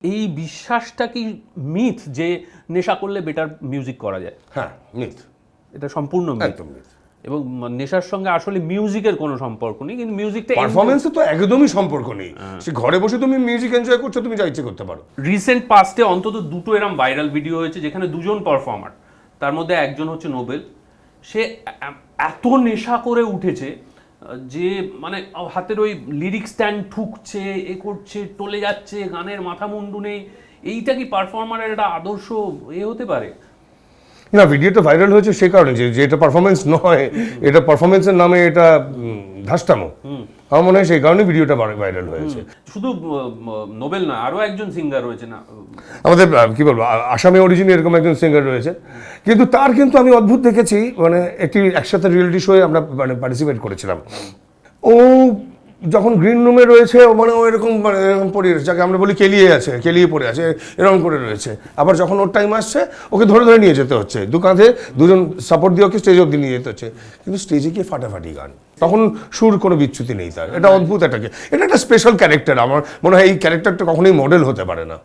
এই বিশ্বাসটা কি মিথ যে নেশা করলে বেটার মিউজিক করা যায়? হ্যাঁ, মিথ, এটা সম্পূর্ণ মিথ। একদম মিথ। এবং নেশার সঙ্গে আসলে মিউজিকের কোনো সম্পর্ক নেই, কিন্তু মিউজিকটা পারফরমেন্সে তো একদমই সম্পর্ক নেই। সে ঘরে বসে তুমি মিউজিক এনজয় করছো, তুমি যা ইচ্ছে করতে পারো। রিসেন্ট পাস্টে অন্তত দুটো এরম ভাইরাল ভিডিও হয়েছে যেখানে দুজন পারফর্মার, তার মধ্যে একজন হচ্ছে নোবেল। সে এত নেশা করে উঠেছে যে মানে হাতের ওই লিরিক স্ট্যান্ড ঠুকছে, এ করছে, টলে যাচ্ছে, গানের মাথা মুন্ডু নেই। এইটা কি পারফর্মারের একটা আদর্শ হতে পারে? না, ভিডিওটা ভাইরাল হয়েছে সে কারণে যে এটা পারফরমেন্স নয়, এটা পারফরমেন্সের নামে এটা ধাস্তামো। আমার মনে হয় সেই কারণে ভিডিওটা ভাইরাল হয়েছে। শুধু নোবেল নয়, আরো একজন সিঙ্গার রয়েছে না আমাদের কি বলবো, আসামে অরিজিনে এরকম একজন সিঙ্গার রয়েছে, কিন্তু তার কিন্তু আমি অদ্ভুত দেখেছি, মানে একটি একসাথে রিয়েলিটি শোয়ে আমরা মানে পার্টিসিপেট করেছিলাম। ও যখন গ্রিন রুমে রয়েছে, ও মানে ও এরকম মানে এরকম পড়ে রয়েছে, যাকে আমরা বলি কেলিয়ে পড়ে আছে, এরকম করে রয়েছে। আবার যখন ওর টাইম আসছে, ওকে ধরে ধরে নিয়ে যেতে হচ্ছে, দু কাঁধে দুজন সাপোর্ট দিয়ে ওকে স্টেজ অব্দি নিয়ে যেতে হচ্ছে, কিন্তু স্টেজে গিয়ে ফাটাফাটি গান, তখন সুর কোনো বিচ্যুতি নেই তার। এটা অদ্ভুত, এটা একটা স্পেশাল ক্যারেক্টার। আমার মনে হয় এই ক্যারেক্টারটা কখনোই মডেল হতে পারে না।